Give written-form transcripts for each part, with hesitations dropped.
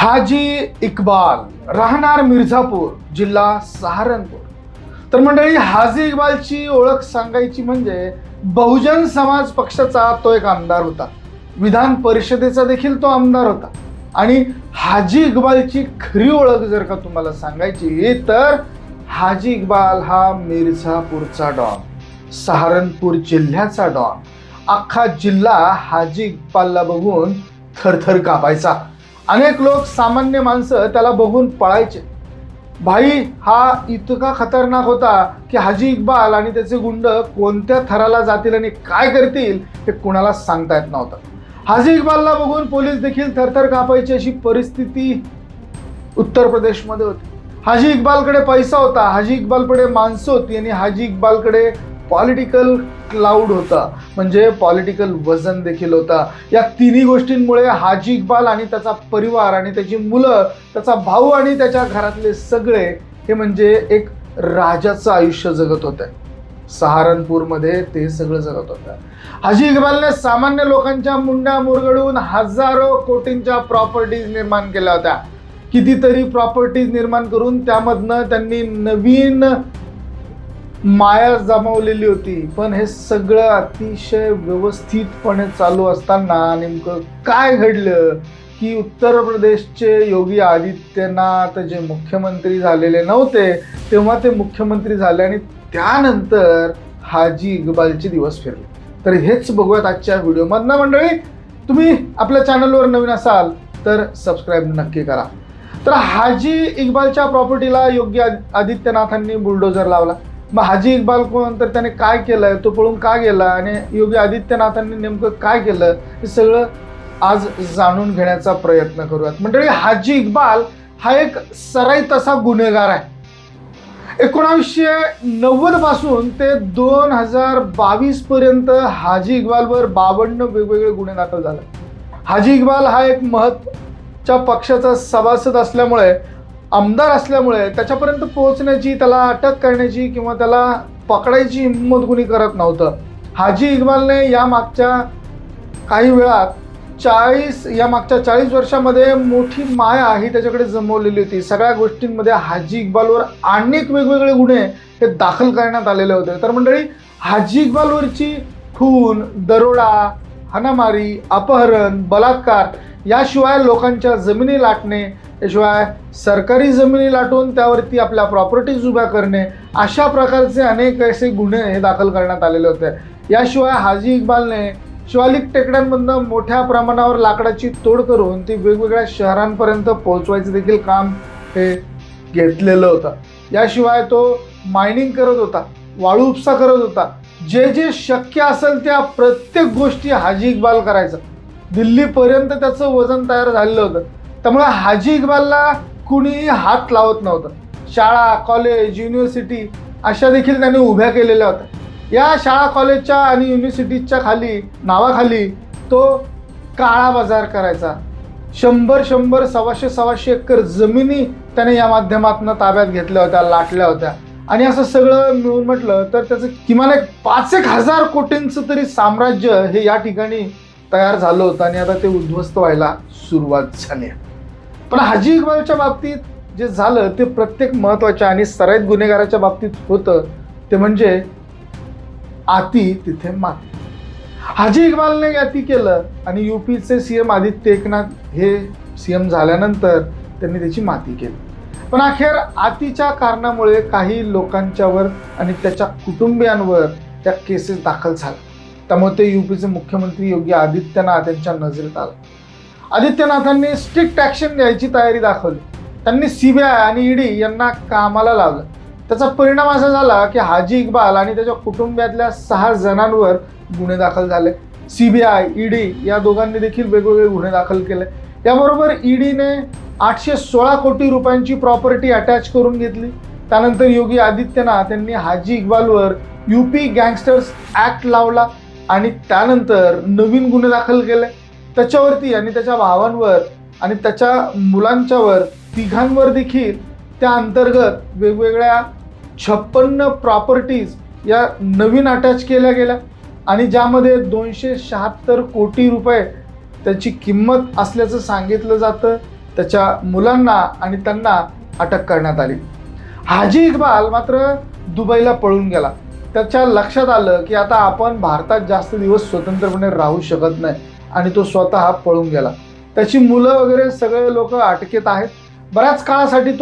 हाजी इक्बाल राहणार मिर्झापूर, जिल्हा सहारनपूर। तर मंडळी, हाजी इक्बालची ओळख सांगायची म्हणजे बहुजन समाज पक्षाचा तो एक आमदार होता, विधान परिषदेचा देखील तो आमदार होता। आणि हाजी इक्बालची खरी ओळख जर का तुम्हाला सांगायची तर हाजी इक्बाल हा मिर्झापूरचा डॉन, सहारनपूर जिल्ह्याचा डॉन। अख्खा जिल्हा हाजी इक्बालला बघून थरथर कापायचा। अनेक लोक, सामान्य माणसं त्याला बघून पळायचे। भाई हा इतका खतरनाक होता की हाजी इक्बाल आणि त्याचे गुंड कोणत्या थराला जातील आणि काय करतील हे कुणाला सांगता येत नव्हतं। हाजी इक्बालला बघून पोलीस देखील थरथर कापायची अशी परिस्थिती उत्तर प्रदेशमध्ये होती। हाजी इक्बालकडे पैसा होता, हाजी इक्बालकडे माणसं होती आणि हाजी इक्बालकडे पॉलिटिकल क्लाउड होता, म्हणजे पॉलिटिकल वजन देखील होता। या तिन्ही गोष्टींमुळे हाजी इक्बाल आणि त्याचा परिवार आणि त्याची मुलं, त्याचा भाऊ आणि त्याच्या घरातले सगळे हे म्हणजे एक राजाचं आयुष्य जगत होते। सहारनपूरमध्ये ते सगळं जगत होतं। हाजी इक्बालने सामान्य लोकांच्या मुंड्या मुरगळून हजारो कोटींच्या प्रॉपर्टीज निर्माण केल्या होत्या। कितीतरी प्रॉपर्टीज निर्माण करून त्यामधनं त्यांनी नवीन माया जमवलेली होती। पण हे सगळं अतिशय व्यवस्थितपणे चालू असताना नेमकं काय घडलं की उत्तर प्रदेशचे योगी आदित्यनाथ जे मुख्यमंत्री झालेले नव्हते तेव्हा ते मुख्यमंत्री झाले आणि त्यानंतर हाजी इक्बालचे दिवस फिरले। तर हेच बघूयात आजच्या व्हिडिओमधनं। मंडळी, तुम्ही आपल्या चॅनलवर नवीन असाल तर सबस्क्राईब नक्की करा। तर हाजी इक्बालच्या प्रॉपर्टीला योगी आदित्यनाथांनी बुलडोजर लावला। मग हाजी इक्बाल कोण, तर त्याने काय केलंय, तो पळून का गेला आणि योगी आदित्यनाथांनी नेमकं काय केलं हे सगळं आज जाणून घेण्याचा प्रयत्न करूयात। मंडळी, हाजी इक्बाल हा एक सराईत तसा गुन्हेगार आहे। 1990 पासून ते 2022 पर्यंत हाजी इक्बालवर 52 वेगवेगळे गुन्हे दाखल झाले। हाजी इक्बाल हा एक महत्त्वाच्या पक्षाचा सभासद असल्यामुळे, आमदार असल्यामुळे त्याच्यापर्यंत पोहोचण्याची, त्याला अटक करण्याची किंवा त्याला पकडायची हिंमत कुणी करत नव्हतं। हाजी इक्बालने या मागच्या 40 वर्षामध्ये मोठी माया ही त्याच्याकडे जमवलेली होती। सगळ्या गोष्टींमध्ये हाजी इक्बालवर अनेक वेगवेगळे गुन्हे हे दाखल करण्यात आलेले होते। तर मंडळी, हाजी इक्बालवरची खून, दरोडा, हाणामारी, अपहरण, बलात्कार, याशिवाय लोकांच्या जमिनी लाटणे, याशिवाय सरकारी जमिनी लाटून त्यावरती आपल्या प्रॉपर्टीज उभ्या करणे, अशा प्रकारचे अनेक असे गुन्हे हे दाखल करण्यात आलेले होते। याशिवाय हाजी इक्बालने शिवालिक टेकड्यांमधनं मोठ्या प्रमाणावर लाकडाची तोड करून ती वेगवेगळ्या शहरांपर्यंत पोहोचवायचं देखील काम हे घेतलेलं होतं। याशिवाय तो मायनिंग करत होता, वाळू उपसा करत होता। जे जे शक्य असेल त्या प्रत्येक गोष्टी हाजी इक्बाल करायचा। दिल्लीपर्यंत त्याचं वजन तयार झालेलं होतं, त्यामुळे हाजी इक्बालला कुणीही हात लावत नव्हतं। शाळा, कॉलेज, युनिव्हर्सिटी अशा देखील त्यांनी उभ्या केलेल्या होत्या। या शाळा, कॉलेजच्या आणि युनिव्हर्सिटीच्या नावाखाली तो काळा बाजार करायचा। 100, 125 एकर जमिनी त्याने या माध्यमातून ताब्यात घेतल्या होत्या, लाटल्या होत्या। आणि असं सगळं मिळून म्हटलं तर त्याचं किमान 5,000 कोटींचं तरी साम्राज्य हे या ठिकाणी तयार झालं होतं आणि आता ते उद्ध्वस्त व्हायला सुरुवात झाली। पण हाजी इक्बालच्या बाबतीत जे झालं ते प्रत्येक महत्त्वाच्या आणि सराईत गुन्हेगाराच्या बाबतीत होतं, ते म्हणजे आती तिथे माती। हाजी इक्बालने अति केलं आणि यूपीचे सीएम आदित्य एकनाथ हे सीएम झाल्यानंतर त्यांनी त्याची माती केली। पण अखेर आतीच्या कारणामुळे काही लोकांच्यावर आणि त्याच्या कुटुंबियांवर त्या केसेस दाखल झाल्या। त्यामुळे ते यूपीचे मुख्यमंत्री योगी आदित्यनाथ यांच्या नजरेत आलं। आदित्यनाथांनी स्ट्रिक्ट ॲक्शन घ्यायची तयारी दाखवली। त्यांनी सीबीआय आणि ईडी यांना कामाला लावलं। त्याचा परिणाम असा झाला की हाजी इक्बाल आणि त्याच्या कुटुंबातल्या 6 जणांवर गुन्हे दाखल झाले। सीबीआय, ईडी या दोघांनी देखील वेगवेगळे गुन्हे दाखल केले। याबरोबर ईडीने 816 कोटी रुपयांची प्रॉपर्टी अटॅच करून घेतली। त्यानंतर योगी आदित्यनाथ यांनी हाजी इक्बालवर यूपी गँगस्टर्स ॲक्ट लावला आणि त्यानंतर नवीन गुन्हे दाखल केले त्याच्यावरती आणि त्याच्या भावांवर आणि त्याच्या मुलांच्यावर, तिघांवर देखील त्या अंतर्गत वेगवेगळ्या 56 प्रॉपर्टीज या नवीन अटॅच केल्या गेल्या आणि ज्यामध्ये 276 कोटी रुपये त्याची किंमत असल्याचं सांगितलं जातं। त्याच्या मुलांना आणि त्यांना अटक करण्यात आली. हाजी इक्बाल मात्र दुबईला पळून गेला. त्याच्या लक्षात आलं की आता आपण भारतात जास्त दिवस स्वतंत्रपणे राहू शकत नाही आणि तो स्वतः पळून गेला. त्याची मुलं वगैरे सगळे लोक अटकेत आहेत. बऱ्याच काळासाठी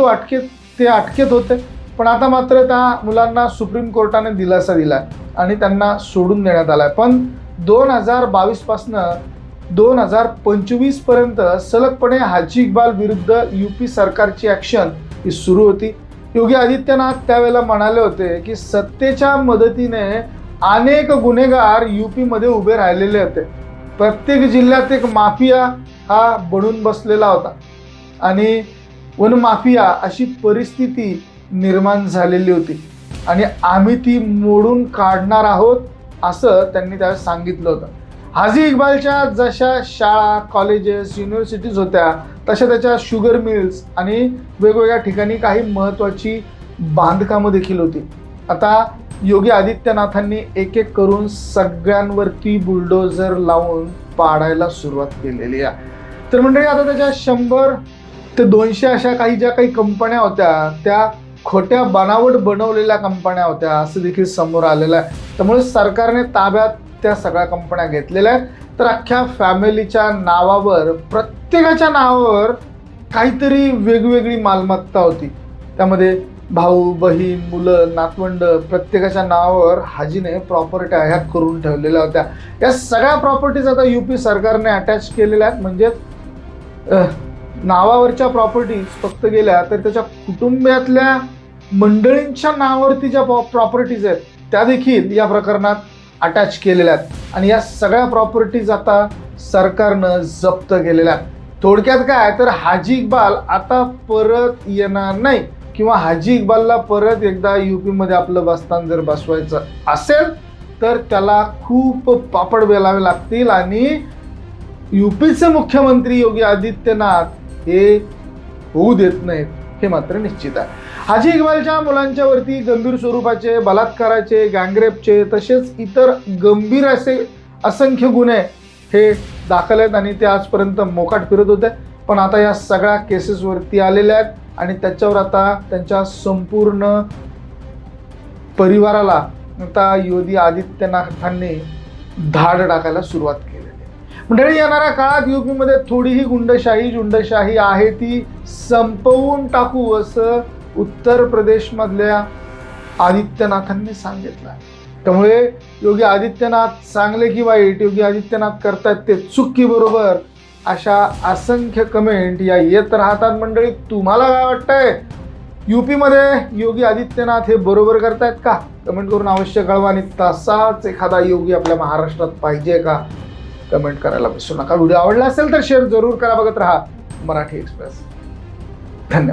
ते अटकेत होते, पण आता मात्र त्या मुलांना सुप्रीम कोर्टाने दिलासा दिला आणि त्यांना सोडून देण्यात आलाय. पण 2022 पासून 2025 पर्यंत सलगपणे हाजी इक्बाल विरुद्ध यूपी सरकारची ॲक्शन ही सुरू होती. योगी आदित्यनाथ त्यावेळेला म्हणाले होते की सत्तेच्या मदतीने अनेक गुन्हेगार यूपीमध्ये उभे राहिलेले होते. प्रत्येक जिल्ह्यात एक माफिया हा बनून बसलेला होता आणि वन माफिया अशी परिस्थिती निर्माण झालेली होती आणि आम्ही ती मोडून काढणार आहोत असं त्यांनी त्यावेळेस सांगितलं होतं. हाजी इक्बालच्या जशा शाळा, कॉलेजेस, युनिव्हर्सिटीज होत्या तशा त्याच्या शुगर मिल्स आणि वेगवेगळ्या ठिकाणी काही महत्त्वाची बांधकामं देखील होती. आता योगी आदित्यनाथांनी एक एक करून सगळ्यांवरती बुलडोझर लावून पाडायला सुरुवात केलेली आहे. तर मंडळी आता त्याच्या 100 ते 200 अशा ज्या काही कंपन्या होत्या त्या खोट्या बनावट बनवलेल्या कंपन्या होत्या असं देखील समोर आलेलं आहे. त्यामुळे सरकारने ताब्यात त्या सगळ्या कंपन्या घेतलेल्या आहेत. तर अख्ख्या फॅमिलीच्या नावावर, प्रत्येकाच्या नावावर काहीतरी वेगवेगळी मालमत्ता होती. त्यामध्ये भाऊ, बहीण, मुलं, नातवंड प्रत्येकाच्या नावावर हाजीने प्रॉपर्टी ह्या करून ठेवलेल्या होत्या. या सगळ्या प्रॉपर्टीज आता यूपी सरकारने अटॅच केलेल्या आहेत. म्हणजे नावावरच्या प्रॉपर्टीज फक्त गेल्या तर त्याच्या कुटुंबातल्या मंडळींच्या नावावरती ज्या प्रॉपर्टीज आहेत त्या देखील या प्रकरणात अटॅच केलेल्या आहेत आणि या सगळ्या प्रॉपर्टीज आता सरकारनं जप्त केलेल्या आहेत. थोडक्यात काय तर हाजी इक्बाल आता परत येणार नाही किंवा हाजी इक्बालला परत एकदा यूपीमध्ये आपलं बस्तान जर बसवायचं असेल तर त्याला खूप पापड बेलावे लागतील आणि यूपीचे मुख्यमंत्री योगी आदित्यनाथ हे होऊ देत नाहीत हे मात्र निश्चित आहे. हाजी इक्बालच्या मुलांच्या वरती गंभीर स्वरूपाचे बलात्काराचे, गँगरेपचे तसेच इतर गंभीर असे असंख्य गुन्हे हे दाखल आहेत आणि ते आजपर्यंत मोकाट फिरत होते. पण आता या सगळ्या केसेसवरती आलेल्या आहेत आणि त्याच्यावर आता त्यांच्या संपूर्ण परिवाराला आता योगी आदित्यनाथांनी धाड टाकायला सुरुवात केली. मंडळी येणाऱ्या काळात यूपीमध्ये थोडीही झुंडशाही आहे ती संपवून टाकू असं उत्तर प्रदेशमधल्या आदित्यनाथांनी सांगितलं. त्यामुळे योगी आदित्यनाथ चांगले की वाईट, योगी आदित्यनाथ करतात ते चूक की बरोबर, अशा असंख्य कमेंट या येत राहतात. मंडळी तुम्हाला काय वाटतंय? यूपीमध्ये योगी आदित्यनाथ हे बरोबर करतायत का? कमेंट करून अवश्य कळवा आणि तसाच एखादा योगी आपल्या महाराष्ट्रात पाहिजे का? कमेंट करायला विसरू नका. व्हिडिओ आवडला असेल तर शेअर जरूर करा. बघत रहा मराठी एक्सप्रेस. धन्यवाद.